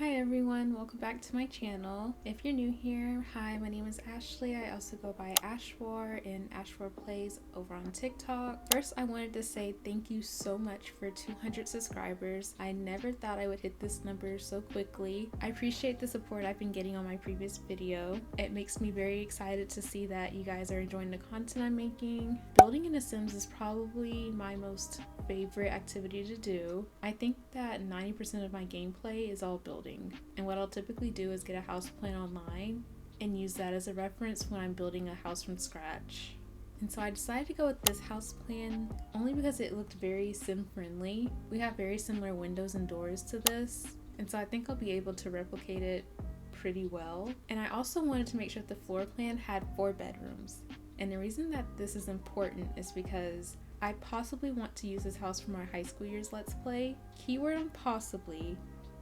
Hi everyone, welcome back to my channel. If you're new here, hi, my name is Ashley. I also go by aashwarr and aashwarr Plays over on TikTok. First, I wanted to say thank you so much for 200 subscribers. I never thought I would hit this number so quickly. I appreciate the support I've been getting on my previous video. It makes me very excited to see that you guys are enjoying the content I'm making. Building in The Sims is probably my most favorite activity to do. I think that 90% of my gameplay is all building, and what I'll typically do is get a house plan online and use that as a reference when I'm building a house from scratch. And so I decided to go with this house plan only because it looked very sim friendly. We have very similar windows and doors to this, and so I think I'll be able to replicate it pretty well. And I also wanted to make sure that the floor plan had 4 bedrooms. And the reason that this is important is because I possibly want to use this house for my high school years Let's Play. Keyword on possibly,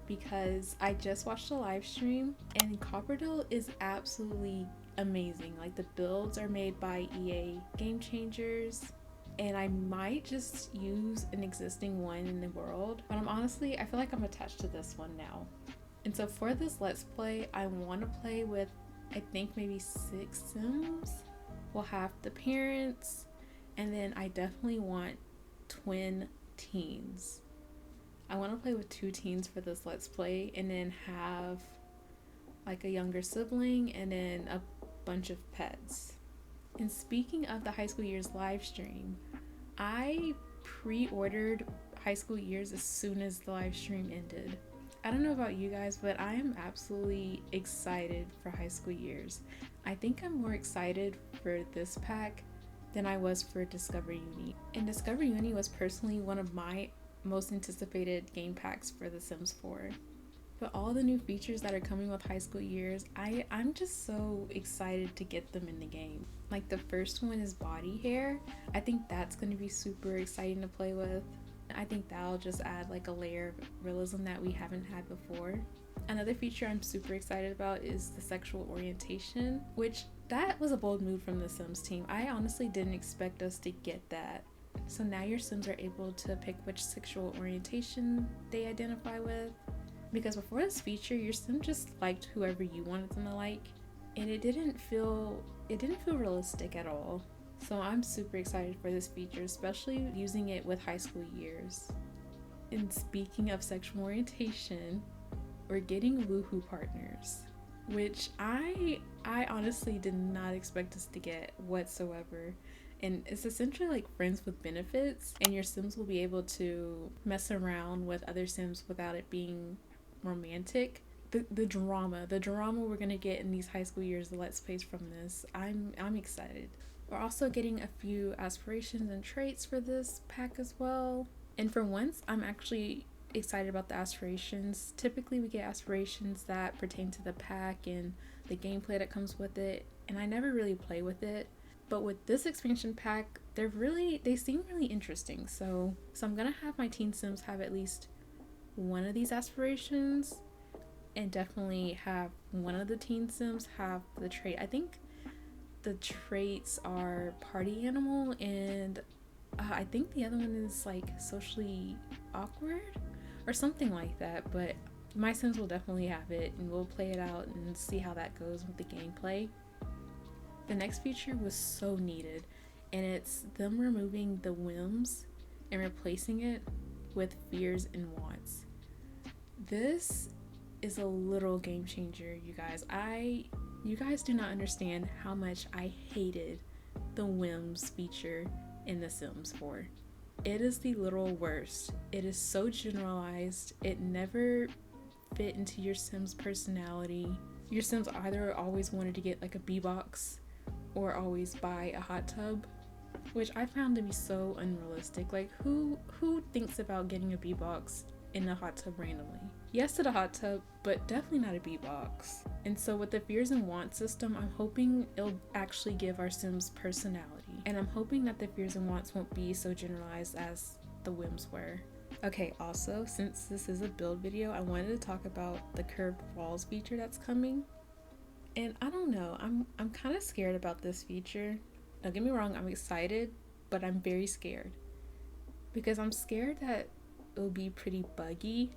because I just watched a live stream and Copperdale is absolutely amazing. Like, the builds are made by EA Game Changers, and I might just use an existing one in the world, but I feel like I'm attached to this one now. And so for this Let's Play, I want to play with, I think, maybe 6 Sims. We'll have the parents, and then I definitely want twin teens. I want to play with 2 teens for this Let's Play, and then have like a younger sibling, and then a bunch of pets. And speaking of the high school years live stream, I pre-ordered high school years as soon as the live stream ended. I don't know about you guys, but I am absolutely excited for high school years. I think I'm more excited for this pack than I was for Discover Uni. And Discover Uni was personally one of my most anticipated game packs for The Sims 4. But all the new features that are coming with high school years, I'm just so excited to get them in the game. Like, the first one is body hair. I think that's going to be super exciting to play with. I think that'll just add like a layer of realism that we haven't had before. Another feature I'm super excited about is the sexual orientation, which that was a bold move from the Sims team. I honestly didn't expect us to get that. So now your Sims are able to pick which sexual orientation they identify with. Because before this feature, your Sim just liked whoever you wanted them to like, and it didn't feel realistic at all. So I'm super excited for this feature, especially using it with high school years. And speaking of sexual orientation, we're getting woohoo partners, which I honestly did not expect us to get whatsoever. And it's essentially like friends with benefits, and your Sims will be able to mess around with other Sims without it being romantic. The drama we're gonna get in these high school years, the Let's Plays from this, I'm excited. We're also getting a few aspirations and traits for this pack as well. And for once, I'm actually excited about the aspirations. Typically we get aspirations that pertain to the pack and the gameplay that comes with it, and I never really play with it. But with this expansion pack, they seem really interesting. So I'm gonna have my teen Sims have at least one of these aspirations, and definitely have one of the teen Sims have the trait. I think the traits are party animal, and I think the other one is like socially awkward or something like that. But my Sims will definitely have it, and we'll play it out and see how that goes with the gameplay. The next feature was so needed, and it's them removing the whims and replacing it with fears and wants. This is a little game changer, you guys. You guys do not understand how much I hated the whims feature in The Sims 4. It is the literal worst. It is so generalized. It never fit into your Sim's personality. Your Sims either always wanted to get like a B-box or always buy a hot tub, which I found to be so unrealistic. Like, who thinks about getting a B-box in a hot tub randomly? Yes to the hot tub, but definitely not a B-box. And so with the fears and wants system, I'm hoping it'll actually give our Sims personality. And I'm hoping that the fears and wants won't be so generalized as the whims were. Okay, also, since this is a build video, I wanted to talk about the curved walls feature that's coming. And I don't know, I'm kind of scared about this feature. Don't get me wrong, I'm excited, but I'm very scared. Because I'm scared that it'll be pretty buggy.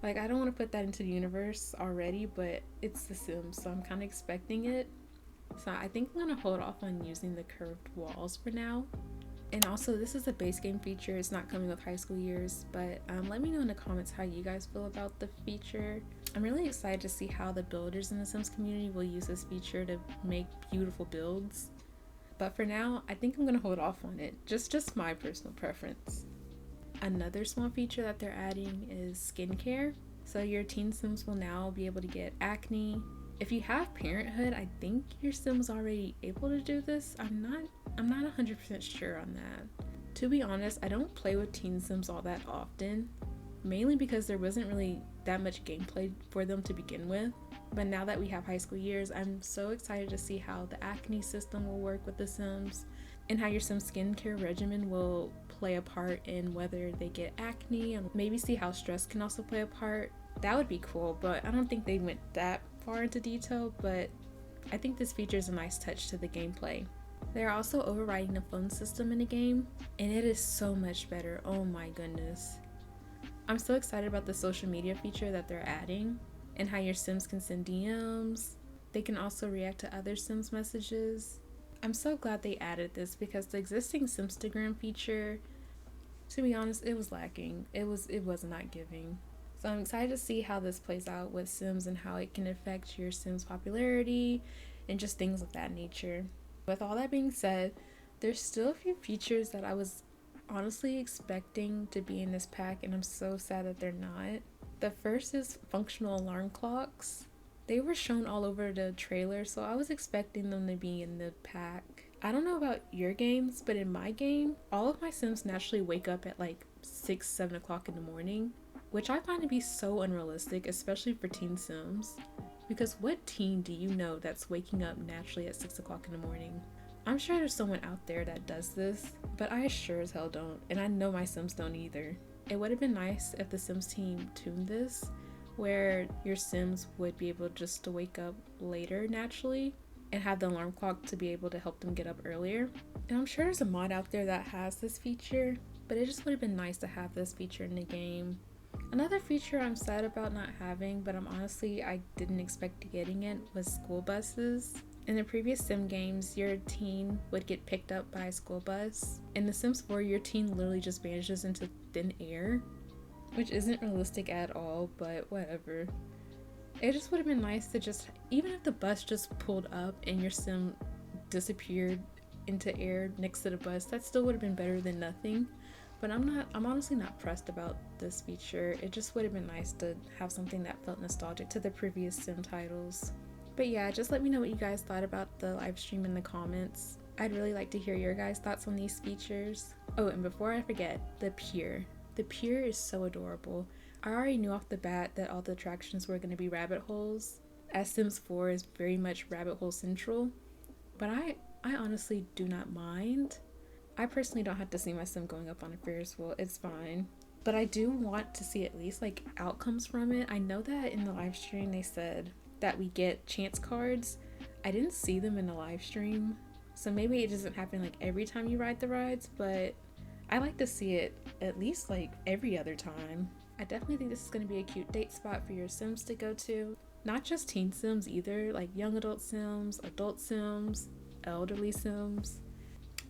Like, I don't want to put that into the universe already, but it's The Sims, so I'm kind of expecting it. So I think I'm gonna hold off on using the curved walls for now. And also, this is a base game feature. It's not coming with high school years, but let me know in the comments how you guys feel about the feature. I'm really excited to see how the builders in the Sims community will use this feature to make beautiful builds. But for now, I think I'm gonna hold off on it. Just my personal preference. Another small feature that they're adding is skincare. So your teen Sims will now be able to get acne. If you have parenthood, I think your Sim's already able to do this. I'm not 100% sure on that. To be honest, I don't play with teen Sims all that often, mainly because there wasn't really that much gameplay for them to begin with. But now that we have high school years, I'm so excited to see how the acne system will work with the Sims and how your Sim's skincare regimen will play a part in whether they get acne, and maybe see how stress can also play a part. That would be cool, but I don't think they went that far into detail, but I think this feature is a nice touch to the gameplay. They're also overriding the phone system in the game, and it is so much better. Oh my goodness. I'm so excited about the social media feature that they're adding, and how your Sims can send DMs. They can also react to other Sims messages. I'm so glad they added this because the existing Simstagram feature, to be honest, it was lacking. It was not giving. So I'm excited to see how this plays out with Sims and how it can affect your Sims popularity and just things of that nature. With all that being said, there's still a few features that I was honestly expecting to be in this pack, and I'm so sad that they're not. The first is functional alarm clocks. They were shown all over the trailer, so I was expecting them to be in the pack. I don't know about your games, but in my game, all of my Sims naturally wake up at like 6-7 o'clock in the morning, which I find to be so unrealistic, especially for teen Sims. Because what teen do you know that's waking up naturally at 6 o'clock in the morning? I'm sure there's someone out there that does this, but I sure as hell don't, and I know my Sims don't either. It would have been nice if the Sims team tuned this, where your Sims would be able just to wake up later naturally and have the alarm clock to be able to help them get up earlier. And I'm sure there's a mod out there that has this feature, but it just would have been nice to have this feature in the game. Another feature I'm sad about not having, but I didn't expect getting it, was school buses. In the previous Sim games, your teen would get picked up by a school bus. In The Sims 4, your teen literally just vanishes into thin air, which isn't realistic at all, but whatever. It just would have been nice to just, even if the bus just pulled up and your Sim disappeared into air next to the bus, that still would have been better than nothing. But I'm honestly not pressed about this feature. It just would have been nice to have something that felt nostalgic to the previous Sim titles. But yeah, just let me know what you guys thought about the live stream in the comments. I'd really like to hear your guys' thoughts on these features. Oh, and before I forget, the pier. The pier is so adorable. I already knew off the bat that all the attractions were going to be rabbit holes, as Sims 4 is very much rabbit hole central. But I honestly do not mind. I personally don't have to see my Sim going up on a Ferris wheel, it's fine. But I do want to see at least like outcomes from it. I know that in the live stream they said that we get chance cards. I didn't see them in the live stream, so maybe it doesn't happen like every time you ride the rides, but I like to see it at least like every other time. I definitely think this is going to be a cute date spot for your Sims to go to. Not just teen Sims either, like young adult Sims, elderly Sims.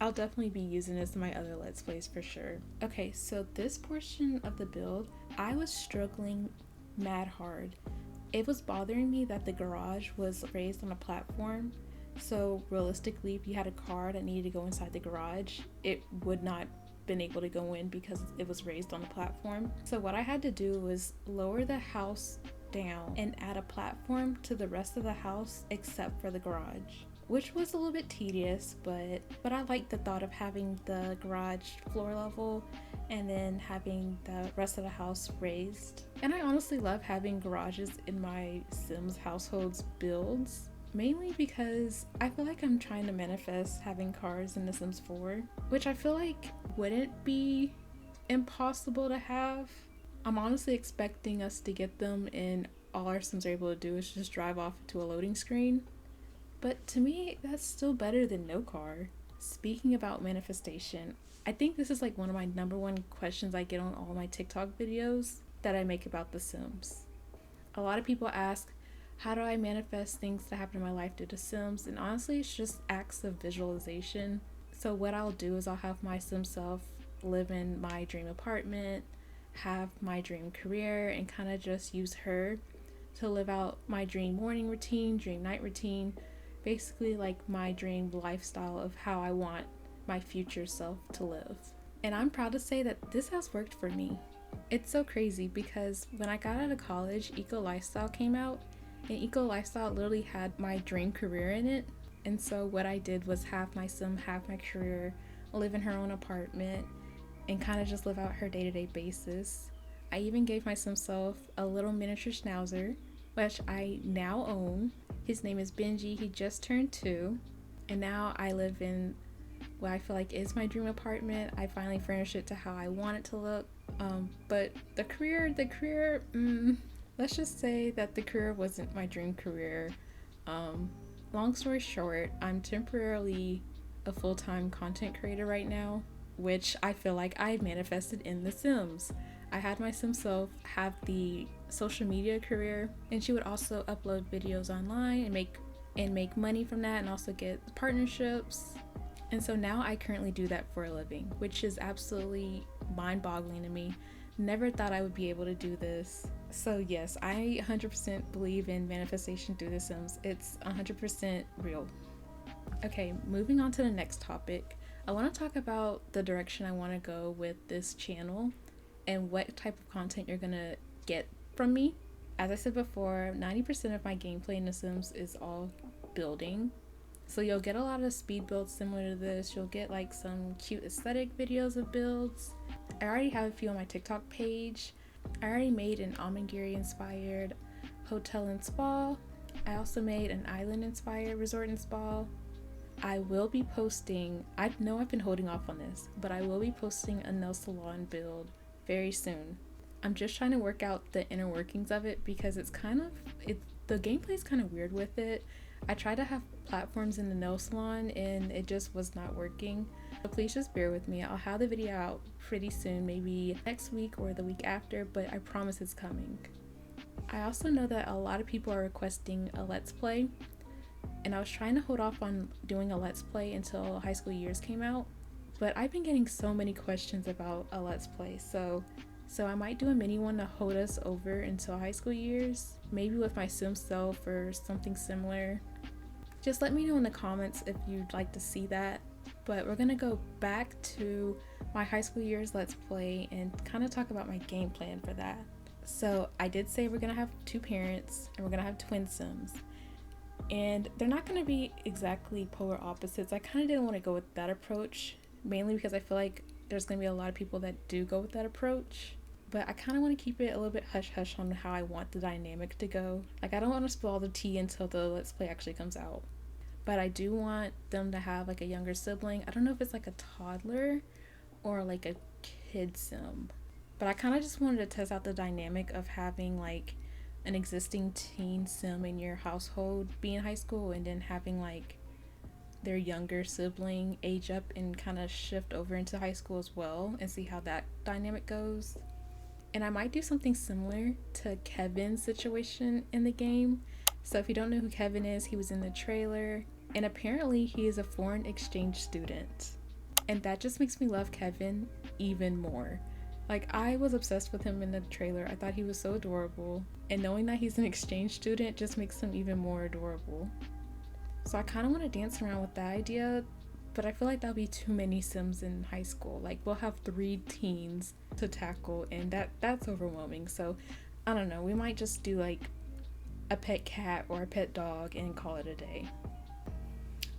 I'll definitely be using this in my other Let's Plays for sure. Okay, so this portion of the build, I was struggling mad hard. It was bothering me that the garage was raised on a platform, so realistically if you had a car that needed to go inside the garage, it would not been able to go in because it was raised on a platform. So what I had to do was lower the house down and add a platform to the rest of the house except for the garage, which was a little bit tedious, but I liked the thought of having the garage floor level and then having the rest of the house raised. And I honestly love having garages in my Sims households builds, mainly because I feel like I'm trying to manifest having cars in The Sims 4, which I feel like wouldn't be impossible to have. I'm honestly expecting us to get them and all our Sims are able to do is just drive off to a loading screen. But to me, that's still better than no car. Speaking about manifestation, I think this is like one of my number one questions I get on all my TikTok videos. that I make about The Sims. A lot of people ask, how do I manifest things that happen in my life due to Sims? And honestly, it's just acts of visualization. So what I'll do is I'll have my Sim self live in my dream apartment, have my dream career, and kind of just use her to live out my dream morning routine, dream night routine, basically like my dream lifestyle of how I want my future self to live. And I'm proud to say that this has worked for me. It's so crazy because when I got out of college, Eco Lifestyle came out, and Eco Lifestyle literally had my dream career in it. And so what I did was have my Sim have my career, live in her own apartment, and kind of just live out her day-to-day basis. I even gave my Sim self a little miniature schnauzer, which I now own. His name is Benji. He just turned 2, and now I live in what I feel like is my dream apartment. I finally furnished it to how I want it to look. But the career, let's just say that the career wasn't my dream career. Long story short, I'm temporarily a full-time content creator right now, which I feel like I've manifested in The Sims. I had my Sim self have the social media career, and she would also upload videos online and make money from that, and also get partnerships. And so now I currently do that for a living, which is absolutely mind-boggling to me. Never thought I would be able to do this. So yes, I 100% believe in manifestation through The Sims. It's 100% real. Okay, moving on to the next topic. I want to talk about the direction I want to go with this channel and what type of content you're gonna get from me. As I said before, 90% of my gameplay in The Sims is all building. So you'll get a lot of speed builds similar to this. You'll get like some cute aesthetic videos of builds. I already have a few on my TikTok page. I already made an Amangiri inspired hotel and spa. I also made an island inspired resort and spa. I will be posting, I know I've been holding off on this, but I will be posting a nail salon build very soon. I'm just trying to work out the inner workings of it because the gameplay is kind of weird with it. I tried to have platforms in the nail salon and it just was not working. So please just bear with me. I'll have the video out pretty soon, maybe next week or the week after, but I promise it's coming. I also know that a lot of people are requesting a Let's Play, and I was trying to hold off on doing a Let's Play until High School Years came out, but I've been getting so many questions about a Let's Play, so I might do a mini one to hold us over until High School Years, maybe with my Sim self or something similar. Just let me know in the comments if you'd like to see that. But we're gonna go back to my High School Years Let's Play and kind of talk about my game plan for that. So I did say we're gonna have 2 parents and we're gonna have twin Sims, and they're not gonna be exactly polar opposites. I kind of didn't want to go with that approach, mainly because I feel like there's gonna be a lot of people that do go with that approach. But I kind of want to keep it a little bit hush-hush on how I want the dynamic to go. Like, I don't want to spill all the tea until the Let's Play actually comes out. But I do want them to have, like, a younger sibling. I don't know if it's, like, a toddler or, like, a kid sim. But I kind of just wanted to test out the dynamic of having, like, an existing teen sim in your household be in high school, and then having, like, their younger sibling age up and kind of shift over into high school as well, and see how that dynamic goes. And I might do something similar to Kevin's situation in the game. So if you don't know who Kevin is, he was in the trailer, and apparently he is a foreign exchange student. And that just makes me love Kevin even more. Like, I was obsessed with him in the trailer. I thought he was so adorable. And knowing that he's an exchange student just makes him even more adorable. So I kind of want to dance around with that idea, but I feel like that'll be too many Sims in high school. Like, we'll have 3 teens to tackle, and that's overwhelming. So I don't know, we might just do like a pet cat or a pet dog and call it a day.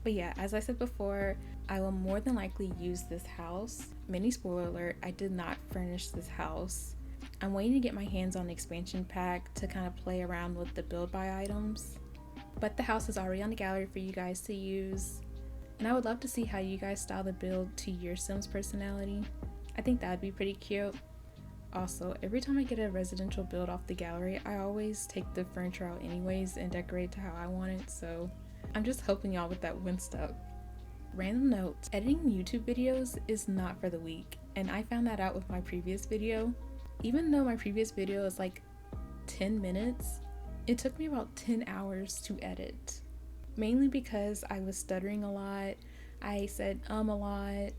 But yeah, as I said before, I will more than likely use this house. Mini spoiler alert, I did not furnish this house. I'm waiting to get my hands on the expansion pack to kind of play around with the build by items. But the house is already on the gallery for you guys to use. And I would love to see how you guys style the build to your Sims personality. I think that would be pretty cute. Also, every time I get a residential build off the gallery, I always take the furniture out anyways and decorate to how I want it, so I'm just helping y'all with that one step. Random note, editing YouTube videos is not for the weak, and I found that out with my previous video. Even though my previous video is like 10 minutes, it took me about 10 hours to edit. Mainly because I was stuttering a lot, I said a lot,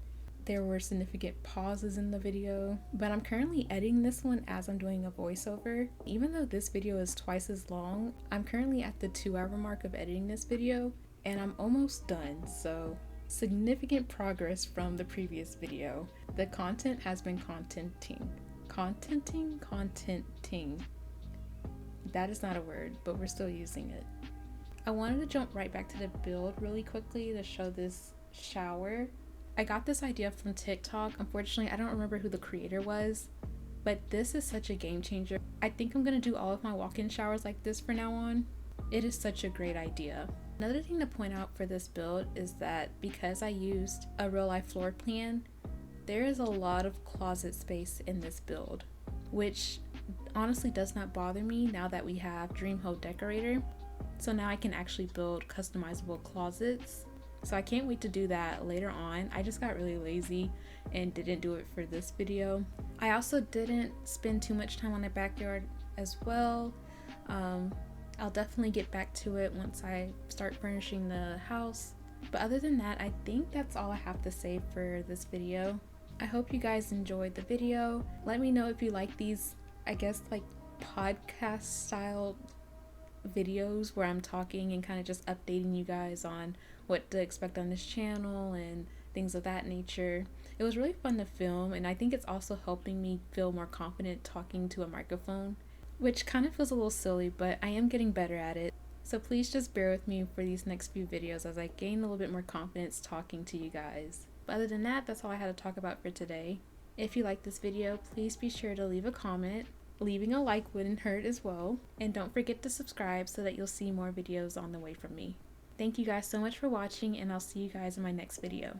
there were significant pauses in the video, but I'm currently editing this one as I'm doing a voiceover. Even though this video is twice as long, I'm currently at the 2-hour mark of editing this video, and I'm almost done, so significant progress from the previous video. The content has been contenting. That is not a word, but we're still using it. I wanted to jump right back to the build really quickly to show this shower. I got this idea from TikTok. Unfortunately, I don't remember who the creator was, but this is such a game changer. I think I'm gonna do all of my walk-in showers like this from now on. It is such a great idea. Another thing to point out for this build is that because I used a real life floor plan, there is a lot of closet space in this build, which honestly does not bother me now that we have Dream Home Decorator. So now I can actually build customizable closets. So I can't wait to do that later on. I just got really lazy and didn't do it for this video. I also didn't spend too much time on the backyard as well. I'll definitely get back to it once I start furnishing the house. But other than that, I think that's all I have to say for this video. I hope you guys enjoyed the video. Let me know if you like these, I guess, like podcast style videos where I'm talking and kind of just updating you guys on what to expect on this channel and things of that nature. It was really fun to film, and I think it's also helping me feel more confident talking to a microphone, which kind of feels a little silly, but I am getting better at it. So please just bear with me for these next few videos as I gain a little bit more confidence talking to you guys. But other than that, that's all I had to talk about for today. If you like this video, please be sure to leave a comment. Leaving a like wouldn't hurt as well. And don't forget to subscribe so that you'll see more videos on the way from me. Thank you guys so much for watching, and I'll see you guys in my next video.